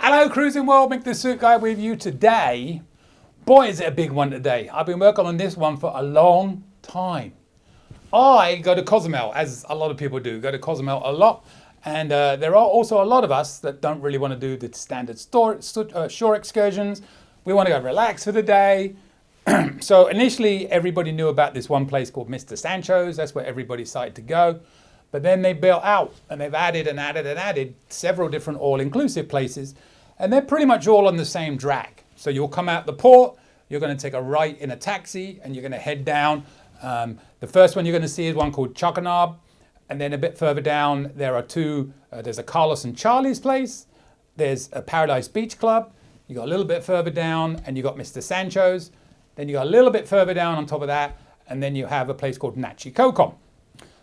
Hello Cruising World, Mick the Suit Guy with you today. Boy is it a big one today. I've been working on this one for a long time. I go to Cozumel, as a lot of people do, go to Cozumel a lot. And there are also a lot of us that don't really want to do the standard shore excursions. We want to go relax for the day. So initially everybody knew about this one place called Mr Sanchos. That's where everybody decided to go. But then they built out and they've added and added and added several different all-inclusive places. And they're pretty much all on the same drag. So you'll come out the port, you're going to take a right in a taxi and you're going to head down. The first one you're going to see is one called Chocanab. And then a bit further down, there are two. There's a Carlos and Charlie's place. There's a Paradise Beach Club. You got a little bit further down and you got Mr Sanchos. Then you got a little bit further down on top of that. And then you have a place called Nachicocom.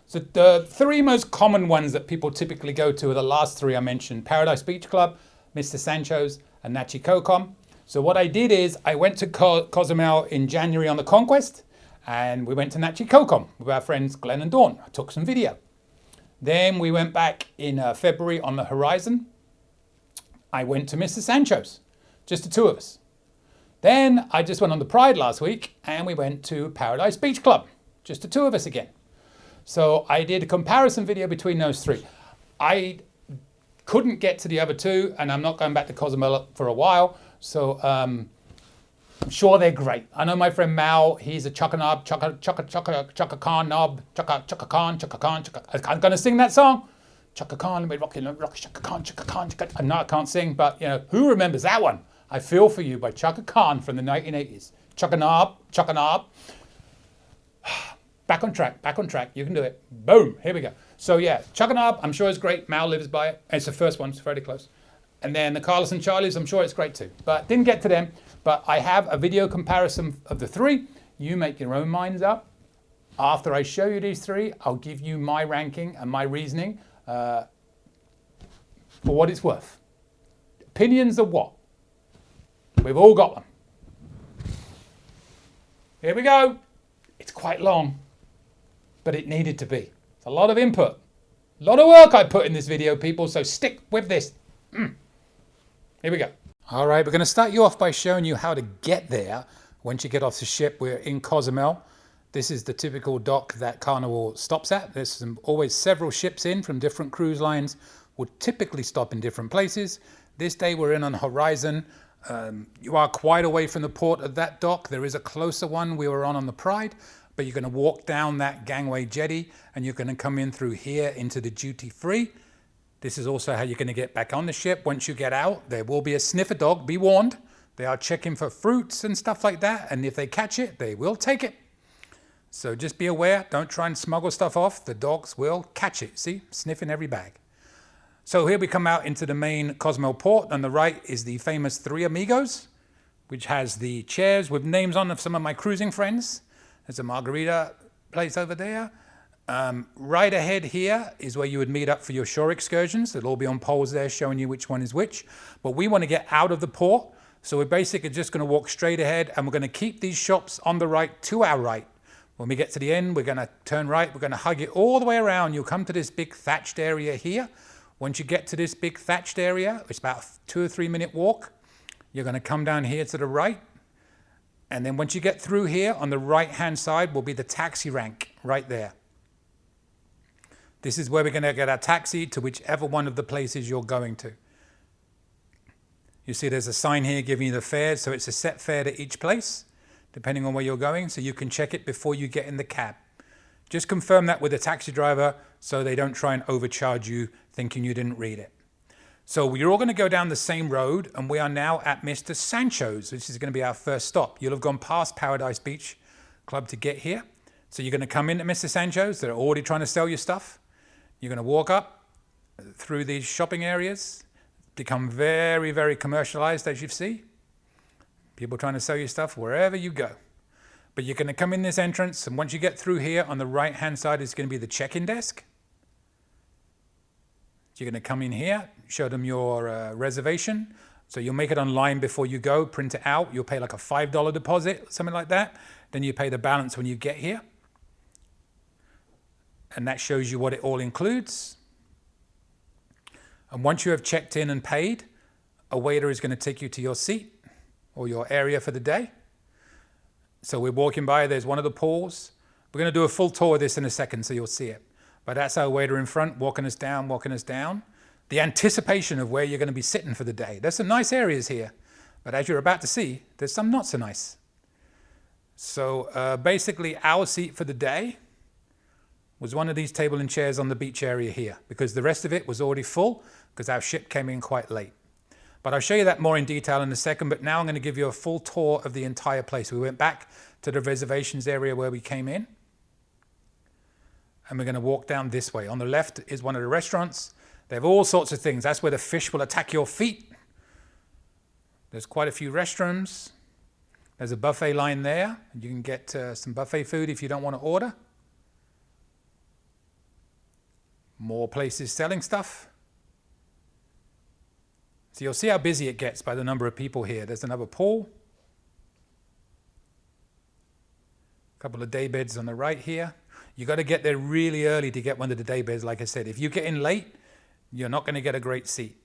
So the three most common ones that people typically go to are the last three I mentioned: Paradise Beach Club, Mr Sanchos, and Nachicocom. So what I did is I went to Cozumel in January on the Conquest, and we went to Nachicocom with our friends Glenn and Dawn. I took some video. Then we went back in February on the Horizon. I went to Mr Sanchos, just the two of us. Then I just went on the Pride last week, and we went to Paradise Beach Club, just the two of us again. So I did a comparison video between those three. I couldn't get to the other two, and I'm not going back to Cozumel for a while. So I'm sure they're great. I know my friend Mal, he's a Chocanab, Chaka Khan knob, Chaka Khan. I'm going to sing that song. Chaka Khan, let me rock Chaka Khan. I know I can't sing, but you know, who remembers that one? I Feel For You by Chaka Khan from the 1980s. Chocanab. Back on track, you can do it. Boom, here we go. So yeah, Chocanab, I'm sure it's great. Mal lives by it. It's the first one, it's fairly close. And then the Carlos and Charlie's, I'm sure it's great too. But didn't get to them. But I have a video comparison of the three. You make your own minds up. After I show you these three, I'll give you my ranking and my reasoning for what it's worth. Opinions of what? We've all got them. Here we go. It's quite long, but it needed to be. It's a lot of input. A lot of work I put in this video, people, so stick with this. Here we go. All right, we're going to start you off by showing you how to get there. Once you get off the ship, we're in Cozumel. This is the typical dock that Carnival stops at. There's always several ships in from different cruise lines, would typically stop in different places. This day we're in on Horizon. You are quite away from the port of that dock. There is a closer one we were on the Pride, but you're going to walk down that gangway jetty and you're going to come in through here into the duty free. This is also how you're going to get back on the ship. Once you get out, there will be a sniffer dog. Be warned. They are checking for fruits and stuff like that. And if they catch it, they will take it. So just be aware. Don't try and smuggle stuff off. The dogs will catch it. See, sniffing every bag. So here we come out into the main Cozumel port. On the right is the famous Three Amigos, which has the chairs with names on of some of my cruising friends. There's a margarita place over there. Right ahead here is where you would meet up for your shore excursions. It'll all be on poles there showing you which one is which. But we want to get out of the port. So we're basically just going to walk straight ahead and we're going to keep these shops on the right to our right. When we get to the end, we're going to turn right. We're going to hug it all the way around. You'll come to this big thatched area here. Once you get to this big thatched area, it's about a 2 or 3 minute walk. You're going to come down here to the right. And then once you get through here, on the right-hand side will be the taxi rank right there. This is where we're going to get our taxi to whichever one of the places you're going to. You see there's a sign here giving you the fares. So it's a set fare to each place, depending on where you're going. So you can check it before you get in the cab. Just confirm that with the taxi driver so they don't try and overcharge you thinking you didn't read it. So we're all going to go down the same road and we are now at Mr Sanchos, which is going to be our first stop. You'll have gone past Paradise Beach Club to get here. So you're going to come in at Mr Sanchos. They're already trying to sell you stuff. You're going to walk up through these shopping areas, become very, very commercialized as you see. People trying to sell you stuff wherever you go. But you're going to come in this entrance, and once you get through here, on the right-hand side is going to be the check-in desk. You're going to come in here, show them your reservation. So you'll make it online before you go, print it out. You'll pay like a $5 deposit, something like that. Then you pay the balance when you get here. And that shows you what it all includes. And once you have checked in and paid, a waiter is going to take you to your seat or your area for the day. So we're walking by, there's one of the pools. We're going to do a full tour of this in a second so you'll see it. But that's our waiter in front, walking us down, walking us down. The anticipation of where you're going to be sitting for the day. There's some nice areas here, but as you're about to see, there's some not so nice. So basically our seat for the day was one of these table and chairs on the beach area here, because the rest of it was already full because our ship came in quite late. But I'll show you that more in detail in a second, but now I'm going to give you a full tour of the entire place. We went back to the reservations area where we came in, and we're going to walk down this way. On the left is one of the restaurants. They have all sorts of things. That's where the fish will attack your feet. There's quite a few restrooms. There's a buffet line there. You can get some buffet food if you don't want to order. More places selling stuff. So you'll see how busy it gets by the number of people here. There's another pool. A couple of day beds on the right here. You got to get there really early to get one of the day beds, like I said. If you get in late, you're not going to get a great seat.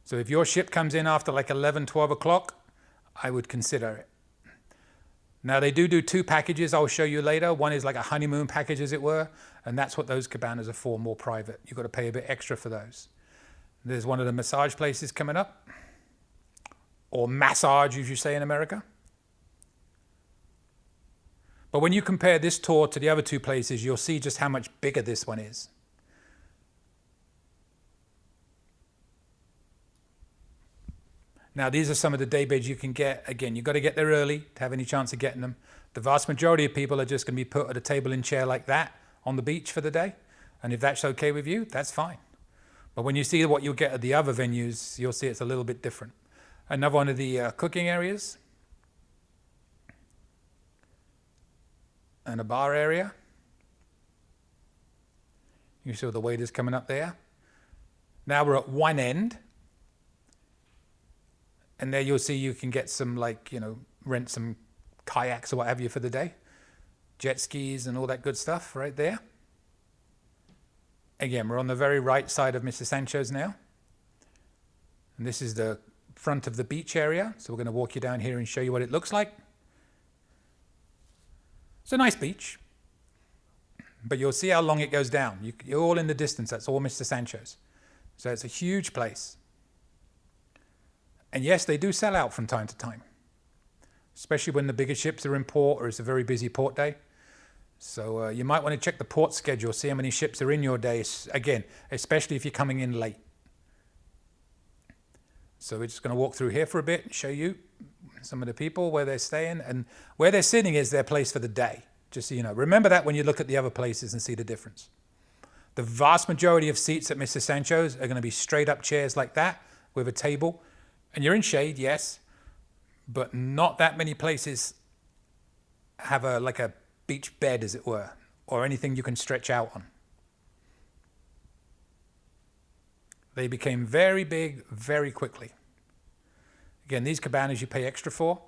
So if your ship comes in after like 11, 12 o'clock, I would consider it. Now they do 2 packages I'll show you later. One is like a honeymoon package, as it were, and that's what those cabanas are for, more private. You've got to pay a bit extra for those. There's one of the massage places coming up, or massage, as you say in America. But when you compare this tour to the other 2 places, you'll see just how much bigger this one is. Now, these are some of the day beds you can get. Again, you've got to get there early to have any chance of getting them. The vast majority of people are just going to be put at a table and chair like that on the beach for the day. And if that's okay with you, that's fine. But when you see what you'll get at the other venues, you'll see it's a little bit different. Another one of the cooking areas. And a bar area. You see the waiters coming up there. Now we're at one end. And there you'll see you can get some, like, rent some kayaks or what have you for the day. Jet skis and all that good stuff right there. Again, we're on the very right side of Mr Sanchos now. And this is the front of the beach area. So we're going to walk you down here and show you what it looks like. It's a nice beach. But you'll see how long it goes down. You're all in the distance. That's all Mr Sanchos. So it's a huge place. And yes, they do sell out from time to time, especially when the bigger ships are in port or it's a very busy port day. So you might want to check the port schedule, see how many ships are in your day, again, especially if you're coming in late. So we're just going to walk through here for a bit and show you some of the people, where they're staying, and where they're sitting is their place for the day, just so you know. Remember that when you look at the other places and see the difference. The vast majority of seats at Mr Sanchos are going to be straight up chairs like that with a table. And you're in shade, yes, but not that many places have like a beach bed, as it were, or anything you can stretch out on. They became very big very quickly. Again, these cabanas you pay extra for.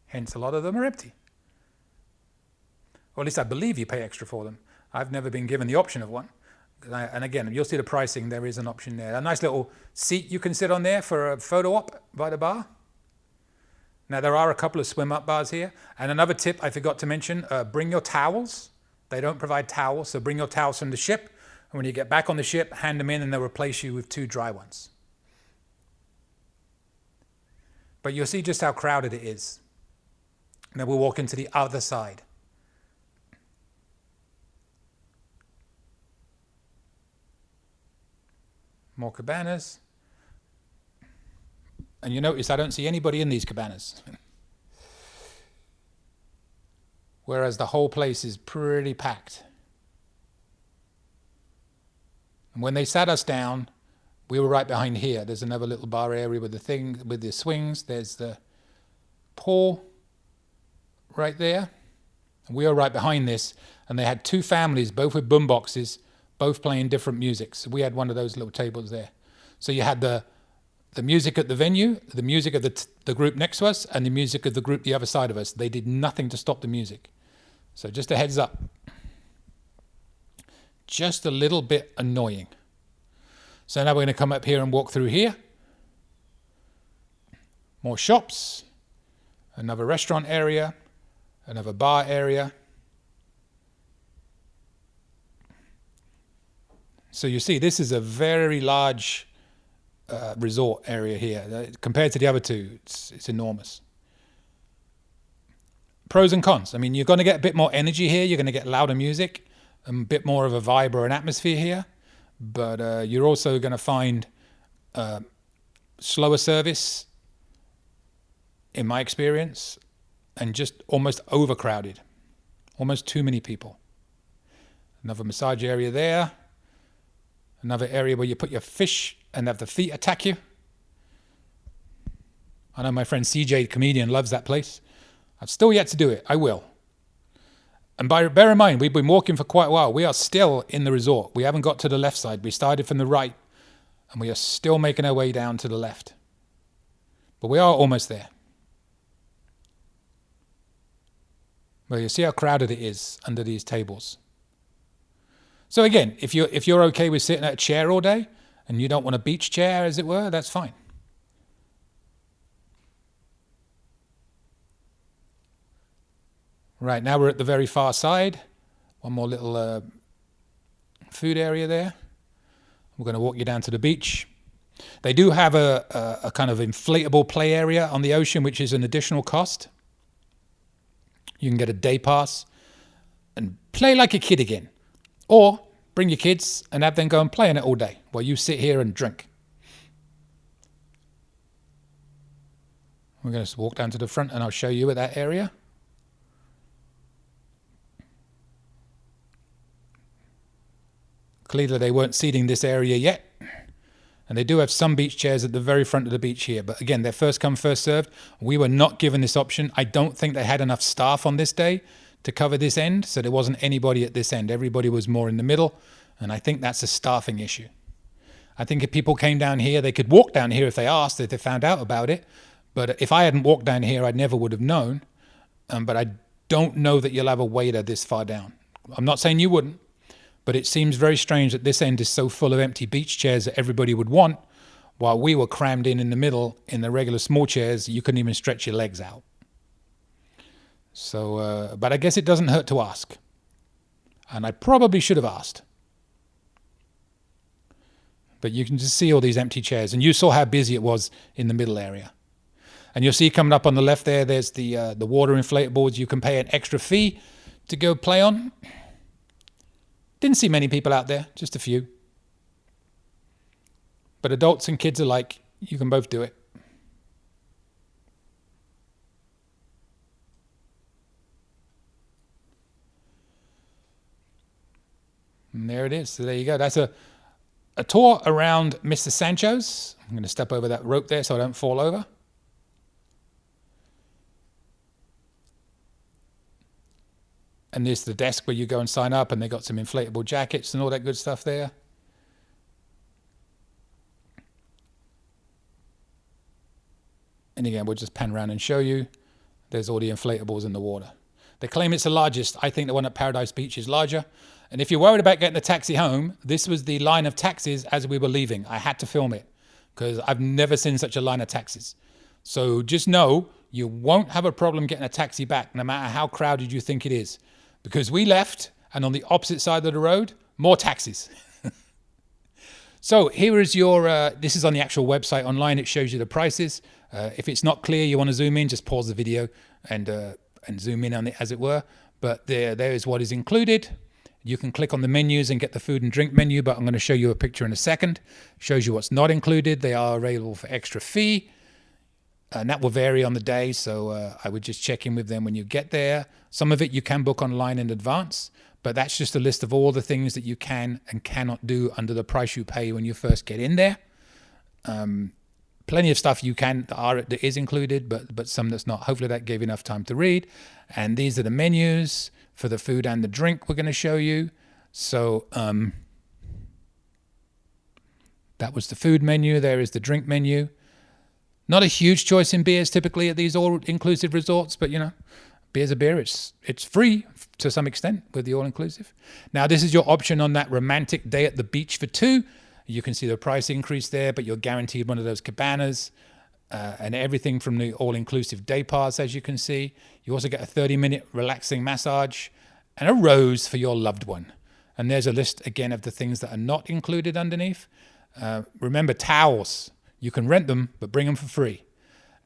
Hence, a lot of them are empty. Or at least I believe you pay extra for them. I've never been given the option of one. And again, you'll see the pricing. There is an option there. A nice little seat you can sit on there for a photo op by the bar. Now, there are a couple of swim-up bars here. And another tip I forgot to mention, bring your towels. They don't provide towels, so bring your towels from the ship. And when you get back on the ship, hand them in and they'll replace you with 2 dry ones. But you'll see just how crowded it is. Now we'll walk into the other side. More cabanas. And you notice I don't see anybody in these cabanas. Whereas the whole place is pretty packed. And when they sat us down, we were right behind here. There's another little bar area with the swings. There's the pool right there. And we were right behind this. And they had 2 families, both with boom boxes, both playing different music. So we had one of those little tables there. So you had the the music at the venue, the music of the group next to us, and the music of the group the other side of us. They did nothing to stop the music. So just a heads up. Just a little bit annoying. So now we're going to come up here and walk through here. More shops. Another restaurant area. Another bar area. So you see, this is a very large resort area here. Compared to the other two, it's enormous. Pros and cons. I mean, you're going to get a bit more energy here. You're going to get louder music, a bit more of a vibe or an atmosphere here. But you're also going to find slower service, in my experience, and just almost overcrowded. Almost too many people. Another massage area there. Another area where you put your fish and have the feet attack you. I know my friend CJ, the comedian, loves that place. I've still yet to do it. I will. And bear in mind, we've been walking for quite a while. We are still in the resort. We haven't got to the left side. We started from the right, and we are still making our way down to the left. But we are almost there. Well, you see how crowded it is under these tables. So again, if you're okay with sitting at a chair all day, and you don't want a beach chair, as it were, that's fine. Right, now we're at the very far side. One more little food area there. We're going to walk you down to the beach. They do have a kind of inflatable play area on the ocean, which is an additional cost. You can get a day pass and play like a kid again. Or bring your kids and have them go and play in it all day while you sit here and drink. We're going to walk down to the front and I'll show you at that area. Clearly they weren't seating this area yet. And they do have some beach chairs at the very front of the beach here. But again, they're first come, first served. We were not given this option. I don't think they had enough staff on this day to cover this end. So there wasn't anybody at this end. Everybody was more in the middle. And I think that's a staffing issue. I think if people came down here, they could walk down here if they asked, if they found out about it. But if I hadn't walked down here, I never would have known. But I don't know that you'll have a waiter this far down. I'm not saying you wouldn't. But it seems very strange that this end is so full of empty beach chairs that everybody would want, while we were crammed in the middle in the regular small chairs. You couldn't even stretch your legs out. So, but I guess it doesn't hurt to ask. And I probably should have asked. But you can just see all these empty chairs. And you saw how busy it was in the middle area. And you'll see coming up on the left there, there's the water inflatables. You can pay an extra fee to go play on. Didn't see many people out there, just a few. But adults and kids alike, you can both do it. And there it is. So there you go. That's a tour around Mr Sanchos. I'm going to step over that rope there so I don't fall over. And there's the desk where you go and sign up, and they got some inflatable jackets and all that good stuff there. And again, we'll just pan around and show you. There's all the inflatables in the water. They claim it's the largest. I think the one at Paradise Beach is larger. And if you're worried about getting a taxi home, this was the line of taxis as we were leaving. I had to film it because I've never seen such a line of taxis. So just know you won't have a problem getting a taxi back, no matter how crowded you think it is. Because we left, and on the opposite side of the road, more taxis. So here is your, this is on the actual website online. It shows you the prices. If it's not clear, you want to zoom in, just pause the video and zoom in on it, as it were. But there is what is included. You can click on the menus and get the food and drink menu, but I'm going to show you a picture in a second. Shows you what's not included. They are available for extra fee. And that will vary on the day, so I would just check in with them when you get there. Some of it you can book online in advance, but that's just a list of all the things that you can and cannot do under the price you pay when you first get in there. Plenty of stuff you can that is included, but some that's not. Hopefully that gave you enough time to read. And these are the menus for the food and the drink we're going to show you. So that was the food menu. There is the drink menu. Not a huge choice in beers typically at these all-inclusive resorts, but beer's a beer. It's free to some extent with the all-inclusive. Now, this is your option on that romantic day at the beach for two. You can see the price increase there, but you're guaranteed one of those cabanas and everything from the all-inclusive day pass, as you can see. You also get a 30-minute relaxing massage and a rose for your loved one. And there's a list, again, of the things that are not included underneath. Remember, towels. You can rent them, but bring them for free.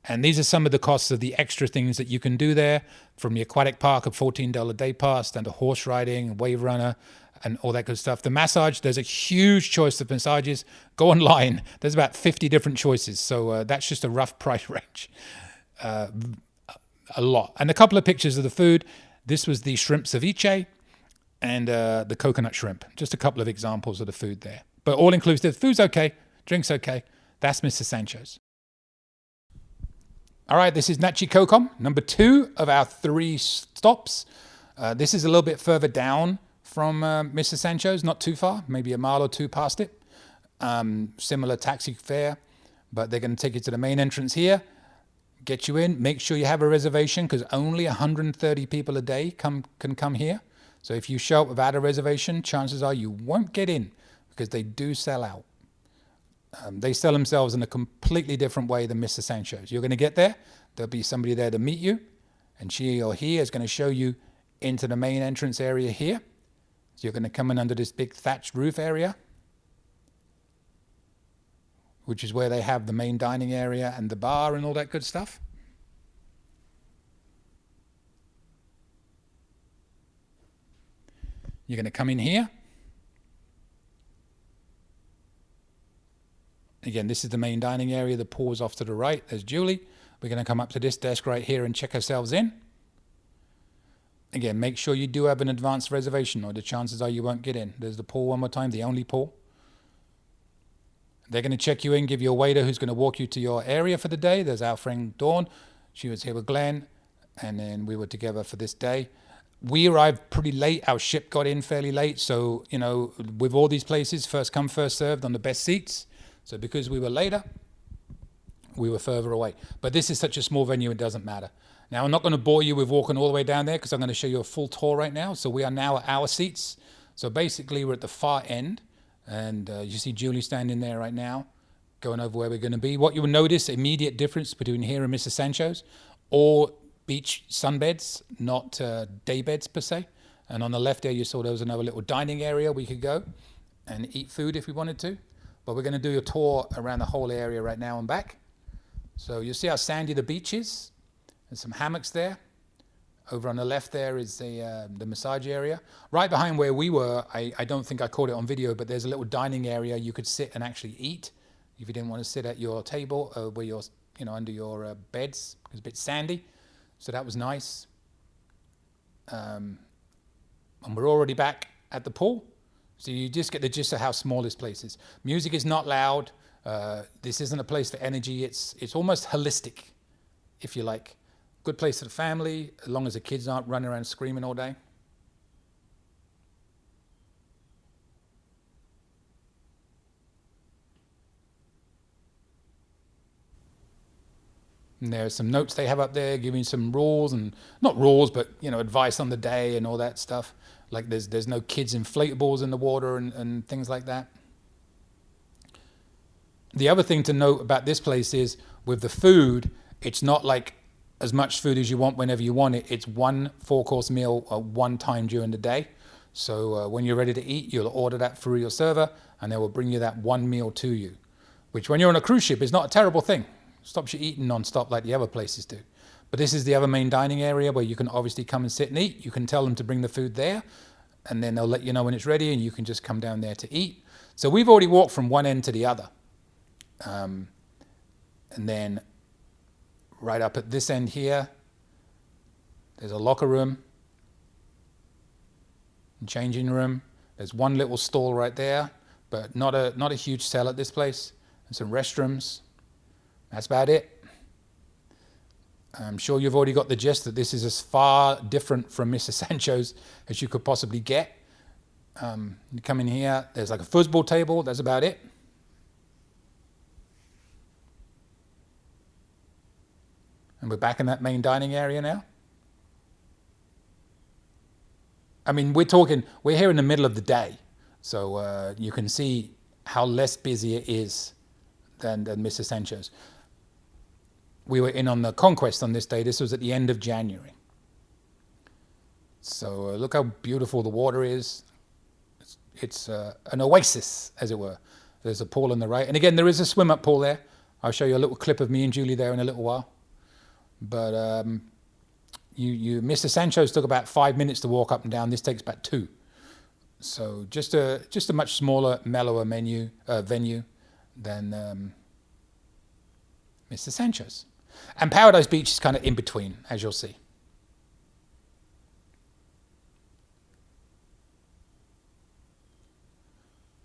And these are some of the costs of the extra things that you can do there, from the aquatic park, a $14 day pass, down to horse riding, wave runner, and all that good stuff. The massage, there's a huge choice of massages. Go online. There's about 50 different choices. So that's just a rough price range. A lot. And a couple of pictures of the food. This was the shrimp ceviche and the coconut shrimp. Just a couple of examples of the food there. But all inclusive. Food's okay. Drink's okay. That's Mr. Sanchos. All right, this is Nachicocom, number 2 of our 3 stops. This is a little bit further down from Mr. Sanchos, not too far, maybe a mile or 2 past it. Similar taxi fare, but they're going to take you to the main entrance here, get you in. Make sure you have a reservation because only 130 people a day can come here. So if you show up without a reservation, chances are you won't get in because they do sell out. They sell themselves in a completely different way than Mr. Sanchos. You're going to get there. There'll be somebody there to meet you. And she or he is going to show you into the main entrance area here. So you're going to come in under this big thatched roof area, which is where they have the main dining area and the bar and all that good stuff. You're going to come in here. Again, this is the main dining area. The pool's off to the right. There's Julie. We're going to come up to this desk right here and check ourselves in. Again, make sure you do have an advanced reservation or the chances are you won't get in. There's the pool one more time, the only pool. They're going to check you in, give you a waiter who's going to walk you to your area for the day. There's our friend Dawn. She was here with Glenn, and then we were together for this day. We arrived pretty late. Our ship got in fairly late. So, with all these places, first come, first served on the best seats. So because we were later, we were further away. But this is such a small venue, it doesn't matter. Now, I'm not going to bore you with walking all the way down there because I'm going to show you a full tour right now. So we are now at our seats. So basically, we're at the far end. And you see Julie standing there right now, going over where we're going to be. What you will notice, immediate difference between here and Mr. Sanchos, all beach sunbeds, not day beds per se. And on the left there, you saw there was another little dining area we could go and eat food if we wanted to. But we're going to do a tour around the whole area right now and back. So you'll see how sandy the beach is. There's some hammocks there. Over on the left there is the massage area. Right behind where we were, I don't think I caught it on video, but there's a little dining area you could sit and actually eat if you didn't want to sit at your table where you're, under your beds. It was a bit sandy, so that was nice. And we're already back at the pool. So you just get the gist of how small this place is. Music is not loud. This isn't a place for energy. It's almost holistic, if you like. Good place for the family, as long as the kids aren't running around screaming all day. And there's some notes they have up there giving some rules, and not rules, but advice on the day and all that stuff. Like there's no kids inflatables in the water and things like that. The other thing to note about this place is with the food, it's not like as much food as you want whenever you want it. It's one 4-course meal one time during the day. So when you're ready to eat, you'll order that through your server and they will bring you that one meal to you, which when you're on a cruise ship is not a terrible thing. Stops you eating non-stop like the other places do. But this is the other main dining area where you can obviously come and sit and eat. You can tell them to bring the food there and then they'll let you know when it's ready and you can just come down there to eat. So we've already walked from one end to the other. And then right up at this end here, there's a locker room, changing room. There's one little stall right there, but not a huge cell at this place. And some restrooms. That's about it. I'm sure you've already got the gist that this is as far different from Mr. Sanchos as you could possibly get. You come in here, there's like a foosball table, that's about it. And we're back in that main dining area now. I mean, we're here in the middle of the day. So you can see how less busy it is than Mr. Sanchos. We were in on the Conquest on this day. This was at the end of January. So look how beautiful the water is. It's an oasis, as it were. There's a pool on the right. And again, there is a swim-up pool there. I'll show you a little clip of me and Julie there in a little while. But Mr. Sanchos took about 5 minutes to walk up and down. This takes about 2. So just a much smaller, mellower venue than Mr. Sanchos. And Paradise Beach is kind of in between, as you'll see.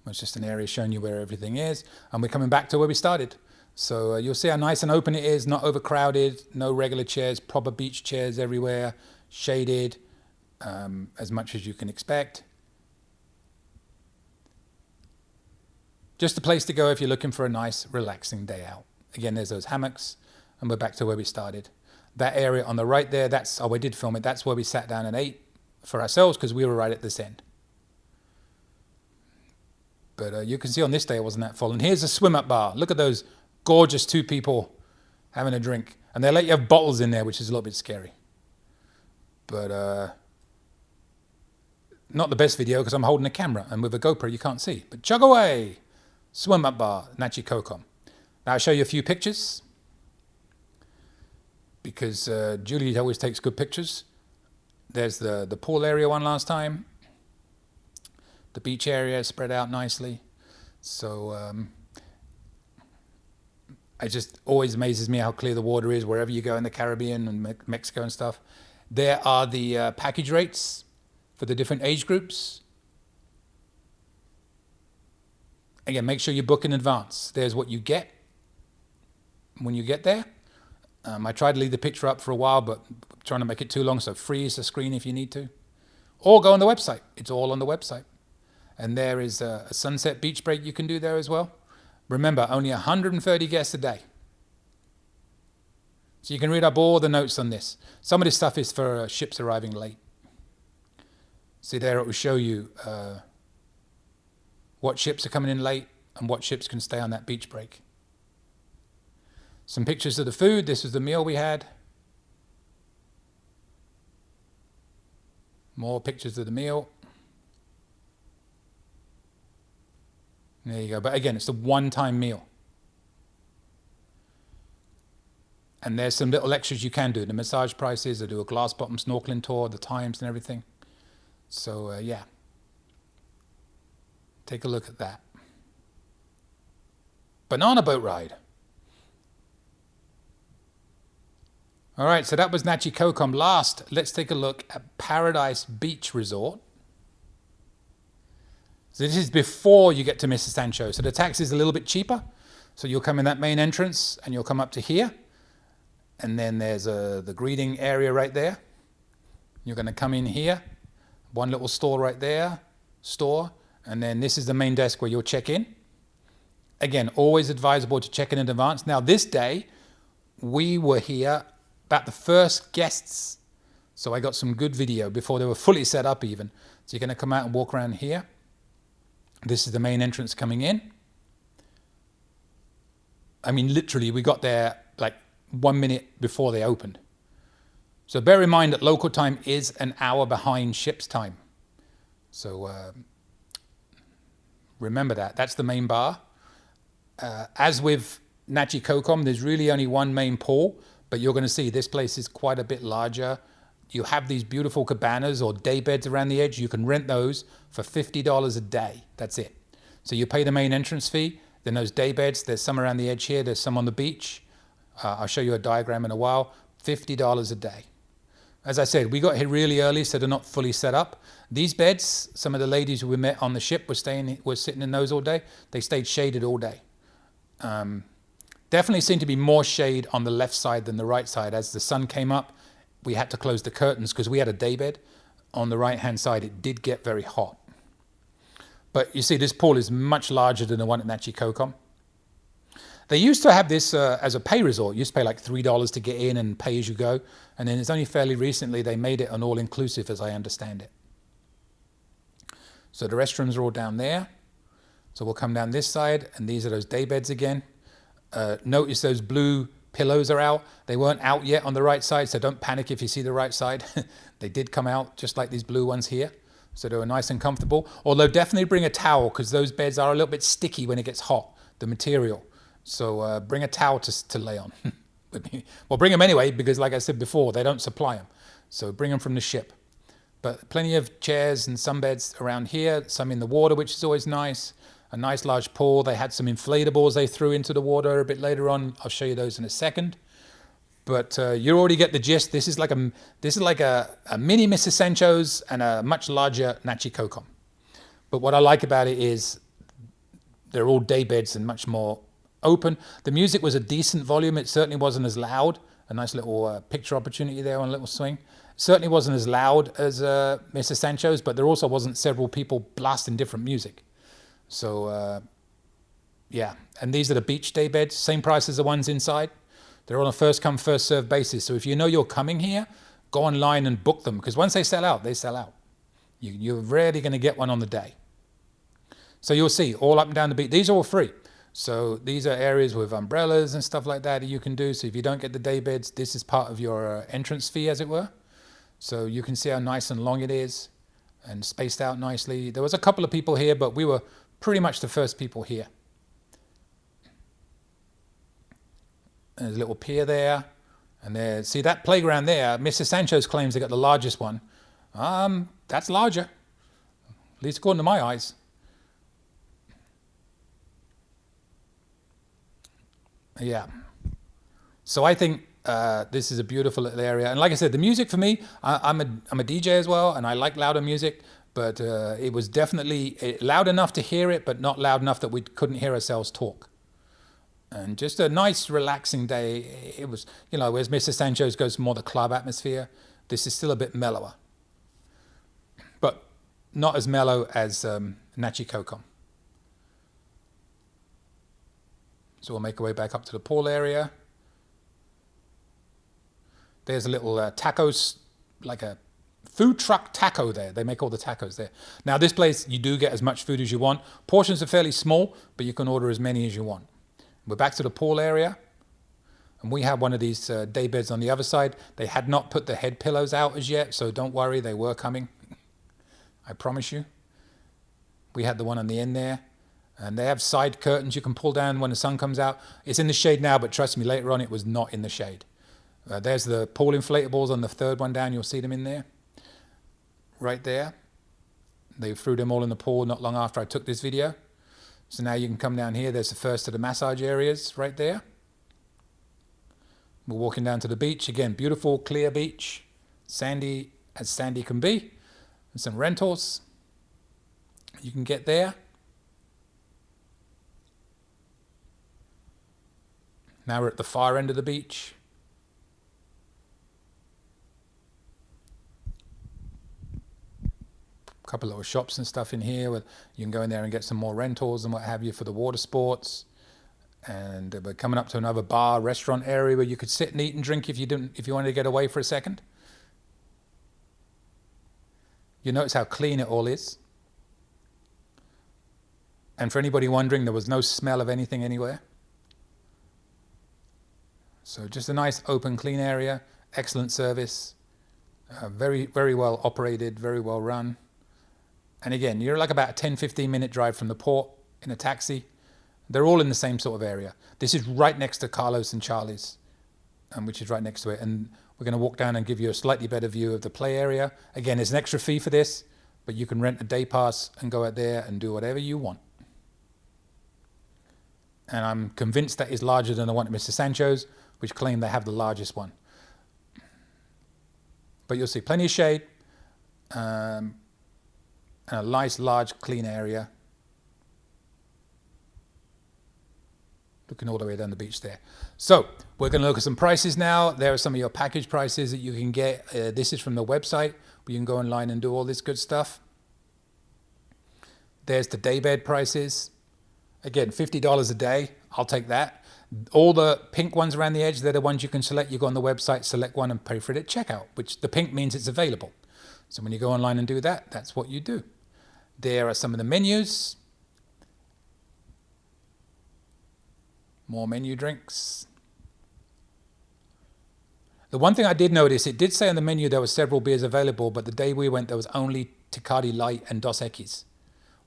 It's just an area showing you where everything is. And we're coming back to where we started. So you'll see how nice and open it is, not overcrowded, no regular chairs, proper beach chairs everywhere, shaded, as much as you can expect. Just a place to go if you're looking for a nice, relaxing day out. Again, there's those hammocks, and we're back to where we started. That area on the right there, we did film it, that's where we sat down and ate for ourselves because we were right at this end. But you can see on this day it wasn't that full. And here's a swim-up bar. Look at those gorgeous 2 people having a drink. And they let you have bottles in there, which is a little bit scary. But not the best video because I'm holding a camera. And with a GoPro, you can't see. But chug away! Swim-up bar, Nachicocom. Now I'll show you a few pictures. Because Julie always takes good pictures. There's the pool area one last time. The beach area spread out nicely. So it just always amazes me how clear the water is wherever you go in the Caribbean and Mexico and stuff. There are the package rates for the different age groups. Again, make sure you book in advance. There's what you get when you get there. I tried to leave the picture up for a while, but trying to make it too long, so freeze the screen if you need to. Or go on the website. It's all on the website. And there is a sunset beach break you can do there as well. Remember, only 130 guests a day. So you can read up all the notes on this. Some of this stuff is for ships arriving late. See there, it will show you what ships are coming in late and what ships can stay on that beach break. Some pictures of the food. This is the meal we had. More pictures of the meal. There you go. But again, it's a one-time meal. And there's some little extras you can do. The massage prices, they do a glass bottom snorkeling tour, the times and everything. So, yeah. Take a look at that. Banana boat ride. All right, so that was Nachicocom. Last, let's take a look at Paradise Beach Resort. So this is before you get to Mr. Sanchos. So the taxi is a little bit cheaper. So you'll come in that main entrance and you'll come up to here. And then there's the greeting area right there. You're going to come in here. One little store right there. Store. And then this is the main desk where you'll check in. Again, always advisable to check in advance. Now this day, we were here about the first guests. So I got some good video before they were fully set up even. So you're going to come out and walk around here. This is the main entrance coming in. I mean, literally, we got there like 1 minute before they opened. So bear in mind that local time is an hour behind ship's time. So remember that. That's the main bar. As with Nachicocom, there's really only one main pool, but you're going to see this place is quite a bit larger. You have these beautiful cabanas or day beds around the edge. You can rent those for $50 a day. That's it. So you pay the main entrance fee. Then those day beds, there's some around the edge here. There's some on the beach. I'll show you a diagram in a while. $50 a day. As I said, we got here really early, so they're not fully set up. These beds, some of the ladies who we met on the ship were sitting in those all day. They stayed shaded all day. Definitely seemed to be more shade on the left side than the right side. As the sun came up, we had to close the curtains because we had a day bed. On the right-hand side, it did get very hot. But you see, this pool is much larger than the one at Nachicocom. They used to have this as a pay resort. You used to pay like $3 to get in and pay as you go. And then it's only fairly recently they made it an all-inclusive, as I understand it. So the restrooms are all down there. So we'll come down this side, and these are those day beds again. Notice those blue pillows are out. They weren't out yet on the right side, so don't panic if you see the right side. They did come out just like these blue ones here. So they were nice and comfortable. Although definitely bring a towel, because those beds are a little bit sticky when it gets hot, the material. So bring a towel to lay on. Well, bring them anyway, because like I said before, they don't supply them. So bring them from the ship. But plenty of chairs and some beds around here, some in the water, which is always nice. A nice large pool. They had some inflatables they threw into the water a bit later on. I'll show you those in a second. But you already get the gist. This is like a mini Mr Sanchos and a much larger Nachicocom. But what I like about it is they're all day beds and much more open. The music was a decent volume. It certainly wasn't as loud. A nice little picture opportunity there on a little swing. Certainly wasn't as loud as Mr Sanchos, but there also wasn't several people blasting different music. So, yeah. And these are the beach day beds, same price as the ones inside. They're on a first come, first served basis. So if you know you're coming here, go online and book them. Because once they sell out, they sell out. You're rarely going to get one on the day. So you'll see, all up and down the beach. These are all free. So these are areas with umbrellas and stuff like that you can do. So if you don't get the day beds, this is part of your entrance fee, as it were. So you can see how nice and long it is and spaced out nicely. There was a couple of people here, but we were pretty much the first people here. There's a little pier there. And there, see that playground there, Mr. Sanchos claims they got the largest one. That's larger, at least according to my eyes. Yeah. So I think this is a beautiful little area. And like I said, the music for me, I'm a DJ as well, and I like louder music. But it was definitely loud enough to hear it, but not loud enough that we couldn't hear ourselves talk. And just a nice, relaxing day. It was, whereas Mr. Sanchos goes for more the club atmosphere, this is still a bit mellower. But not as mellow as Nachicocom. So we'll make our way back up to the pool area. There's a little tacos, like a food truck taco there. They make all the tacos there. Now this place, you do get as much food as you want. Portions are fairly small, but you can order as many as you want. We're back to the pool area. And we have one of these day beds on the other side. They had not put the head pillows out as yet, so don't worry, they were coming. I promise you. We had the one on the end there. And they have side curtains you can pull down when the sun comes out. It's in the shade now, but trust me, later on it was not in the shade. There's the pool inflatables on the third one down. You'll see them in there. Right there. They threw them all in the pool not long after I took this video. So now you can come down here. There's the first of the massage areas right there. We're walking down to the beach. Again, beautiful, clear beach. Sandy as sandy can be. And some rentals you can get there. Now we're at the far end of the beach. A couple of little shops and stuff in here where you can go in there and get some more rentals and what have you for the water sports. And we're coming up to another bar, restaurant area where you could sit and eat and drink if you wanted to get away for a second. You notice how clean it all is. And for anybody wondering, there was no smell of anything anywhere. So just a nice open, clean area, excellent service, very, very well operated, very well run. And again, you're like about a 10-15 minute drive from the port in a taxi. They're all in the same sort of area. This is right next to Carlos and Charlie's, which is right next to it. And we're going to walk down and give you a slightly better view of the play area. Again, there's an extra fee for this, but you can rent a day pass and go out there and do whatever you want. And I'm convinced that is larger than the one at Mr. Sanchos, which claim they have the largest one. But you'll see plenty of shade, and a nice, large, clean area. Looking all the way down the beach there. So we're going to look at some prices now. There are some of your package prices that you can get. This is from the website, where you can go online and do all this good stuff. There's the daybed prices. Again, $50 a day. I'll take that. All the pink ones around the edge, they're the ones you can select. You go on the website, select one and pay for it at checkout, which the pink means it's available. So when you go online and do that, that's what you do. There are some of the menus. More menu drinks. The one thing I did notice, it did say on the menu there were several beers available, but the day we went there was only Tecate Light and Dos Equis.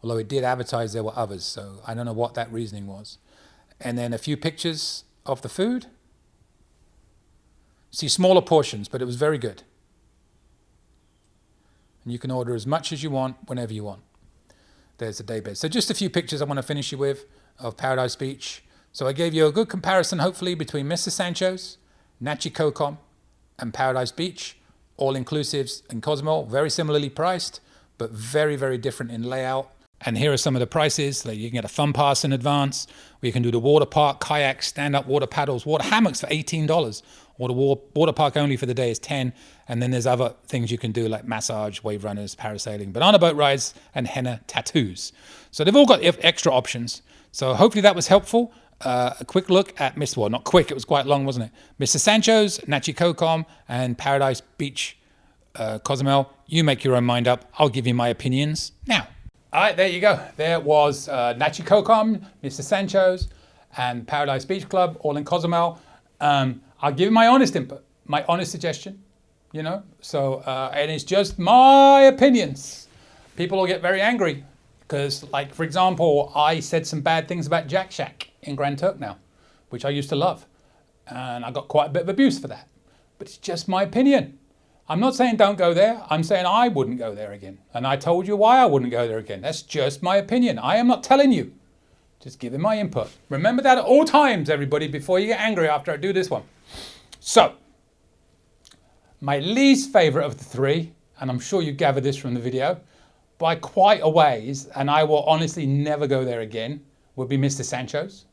Although it did advertise there were others, so I don't know what that reasoning was. And then a few pictures of the food. See, smaller portions, but it was very good. And you can order as much as you want, whenever you want. There's the daybed. So just a few pictures I want to finish you with of Paradise Beach. So I gave you a good comparison, hopefully, between Mr Sanchos, Nachicocom, and Paradise Beach. All-inclusives in Cozumel, very similarly priced, but very, very different in layout. And here are some of the prices. Like you can get a fun pass in advance, where you can do the water park, kayaks, stand-up water paddles, water hammocks for $18, or the water park only for the day is $10. And then there's other things you can do like massage, wave runners, parasailing, banana boat rides, and henna tattoos. So they've all got extra options. So hopefully that was helpful. A quick look at well, not quick, it was quite long, wasn't it? Mr Sanchos, Nachicocom, and Paradise Beach, Cozumel. You make your own mind up. I'll give you my opinions now. All right, there you go. There was Nachicocom, Mr Sanchos, and Paradise Beach Club, all in Cozumel. I'll give you my honest input, my honest suggestion, you know. So, and it's just my opinions. People will get very angry because, like, for example, I said some bad things about Jack Shack in Grand Turk now, which I used to love. And I got quite a bit of abuse for that. But it's just my opinion. I'm not saying don't go there. I'm saying I wouldn't go there again. And I told you why I wouldn't go there again. That's just my opinion. I am not telling you. Just giving my input. Remember that at all times, everybody, before you get angry after I do this one. So, my least favorite of the three, and I'm sure you gathered this from the video, by quite a ways, and I will honestly never go there again, would be Mr Sanchos.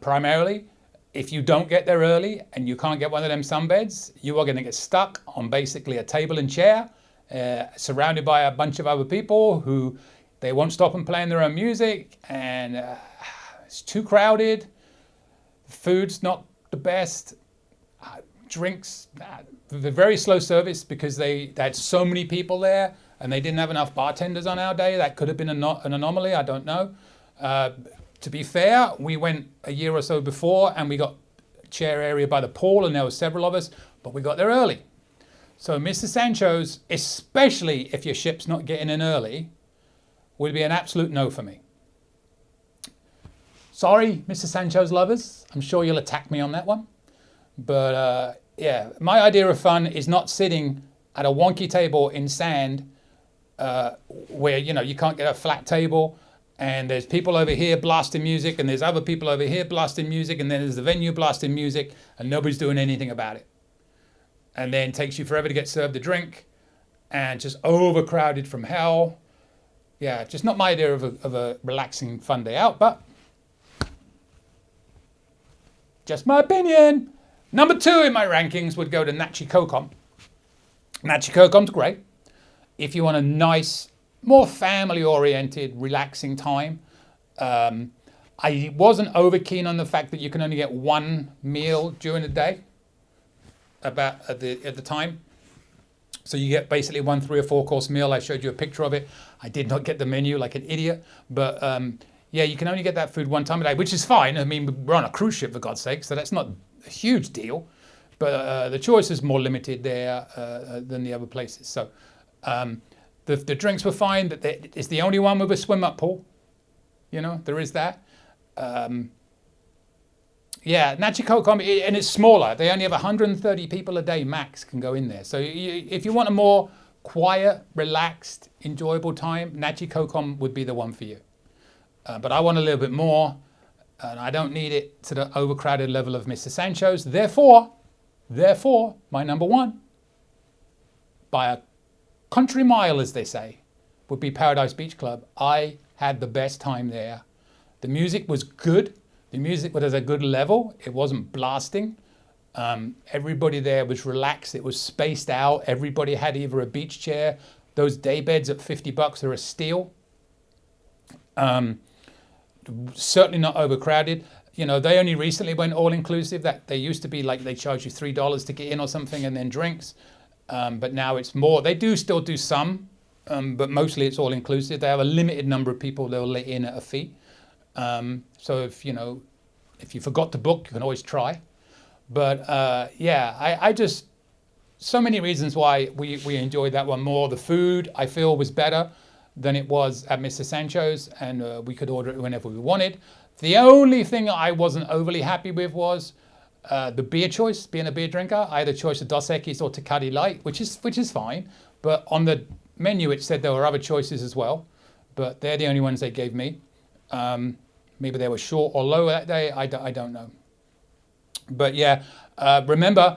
Primarily, if you don't get there early and you can't get one of them sunbeds, you are going to get stuck on basically a table and chair, surrounded by a bunch of other people who they won't stop and playing their own music, and it's too crowded. Food's not the best. Drinks, the very slow service because they had so many people there and they didn't have enough bartenders on our day. That could have been an anomaly. I don't know. To be fair, we went a year or so before and we got a chair area by the pool and there were several of us, but we got there early. So Mr. Sanchos, especially if your ship's not getting in early, would be an absolute no for me. Sorry, Mr. Sanchos lovers. I'm sure you'll attack me on that one. But yeah, my idea of fun is not sitting at a wonky table in sand where, you know, you can't get a flat table. And there's people over here blasting music, and there's other people over here blasting music, and then there's the venue blasting music, and nobody's doing anything about it. And then it takes you forever to get served a drink, and just overcrowded from hell. Yeah, just not my idea of a relaxing, fun day out, but just my opinion. Number 2 in my rankings would go to Nachicocom. Nachicocom's great. If you want a nice, more family-oriented, relaxing time. I wasn't over keen on the fact that you can only get one meal during the day about at the time. So you get basically 1 3 or 4 course meal. I showed you a picture of it. I did not get the menu like an idiot. But yeah, you can only get that food one time a day, which is fine. I mean, we're on a cruise ship, for God's sake, so that's not a huge deal. But the choice is more limited there than the other places. So the drinks were fine. It's the only one with a swim-up pool. You know, there is that. Yeah, Nachicocom, and it's smaller. They only have 130 people a day max can go in there. So if you want a more quiet, relaxed, enjoyable time, Nachicocom would be the one for you. But I want a little bit more, and I don't need it to the overcrowded level of Mr. Sanchos. Therefore, my number 1, by a country mile, as they say, would be Paradise Beach Club. I had the best time there. The music was good. The music was at a good level. It wasn't blasting. Everybody there was relaxed. It was spaced out. Everybody had either a beach chair. Those day beds at $50 are a steal. Certainly not overcrowded. you know, they only recently went all inclusive. That they used to be like they charge you $3 to get in or something and then drinks. But now it's more. They do still do some, but mostly it's all inclusive. They have a limited number of people they'll let in at a fee. So if you forgot to book, you can always try. But yeah, I just, so many reasons why we enjoyed that one more. The food I feel was better than it was at Mr Sanchos, and we could order it whenever we wanted. The only thing I wasn't overly happy with was the beer choice. Being a beer drinker, I had a choice of Dos Equis or Tecate Light, which is fine. But on the menu it said there were other choices as well, but they're the only ones they gave me. Maybe they were short or low that day. I don't know. But yeah, remember,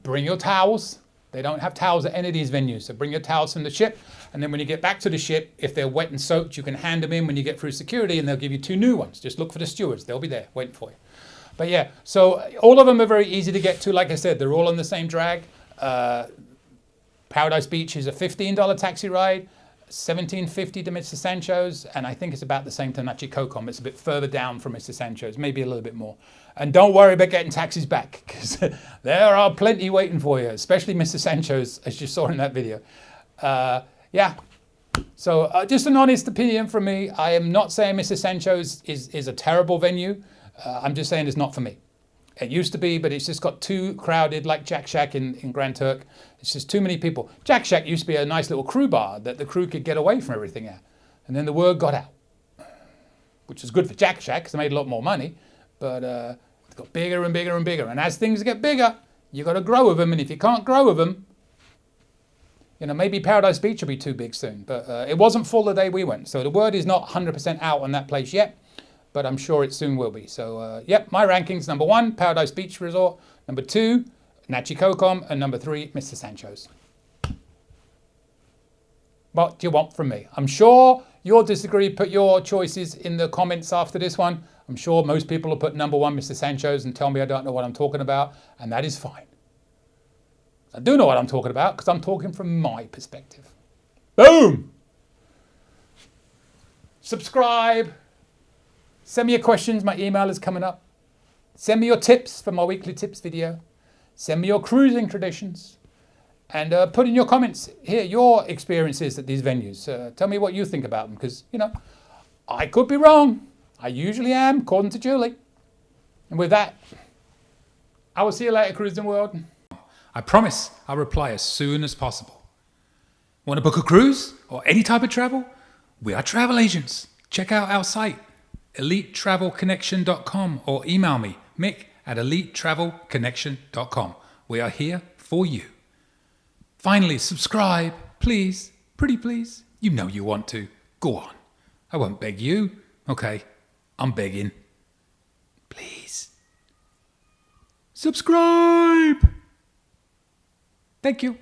bring your towels. They don't have towels at any of these venues, so bring your towels from the ship. And then when you get back to the ship, if they're wet and soaked, you can hand them in when you get through security, and they'll give you 2 new ones. Just look for the stewards. They'll be there waiting for you. But yeah, so all of them are very easy to get to. Like I said, they're all on the same drag. Paradise Beach is a $15 taxi ride, $17.50 to Mr Sanchos, and I think it's about the same to Nachicocom. It's a bit further down from Mr Sanchos, maybe a little bit more. And don't worry about getting taxis back, because there are plenty waiting for you, especially Mr Sanchos, as you saw in that video. Yeah, so just an honest opinion from me. I am not saying Mr Sanchos is a terrible venue. I'm just saying it's not for me. It used to be, but it's just got too crowded, like Jack Shack in Grand Turk. It's just too many people. Jack Shack used to be a nice little crew bar that the crew could get away from everything at. And then the word got out, which was good for Jack Shack because they made a lot more money. But it got bigger and bigger and bigger. And as things get bigger, you got to grow with them. And if you can't grow with them, you know, maybe Paradise Beach will be too big soon. But it wasn't full the day we went. So the word is not 100% out on that place yet, but I'm sure it soon will be. So, yep, my rankings: number 1, Paradise Beach Resort; number 2, Nachicocom; and number 3, Mr Sanchos. What do you want from me? I'm sure you'll disagree. Put your choices in the comments after this one. I'm sure most people will put number 1, Mr Sanchos, and tell me I don't know what I'm talking about, and that is fine. I do know what I'm talking about because I'm talking from my perspective. Boom! Subscribe. Send me your questions. My email is coming up. Send me your tips for my weekly tips video. Send me your cruising traditions. And put in your comments here your experiences at these venues. Tell me what you think about them, because, you know, I could be wrong. I usually am, according to Julie. And with that, I will see you later, Cruising World. I promise I'll reply as soon as possible. Want to book a cruise or any type of travel? We are travel agents. Check out our site, elitetravelconnection.com, or email me, Mick, at elitetravelconnection.com. We are here for you. Finally, subscribe, please, pretty please. You know you want to. Go on. I won't beg you. Okay, I'm begging. Please. Subscribe. Thank you.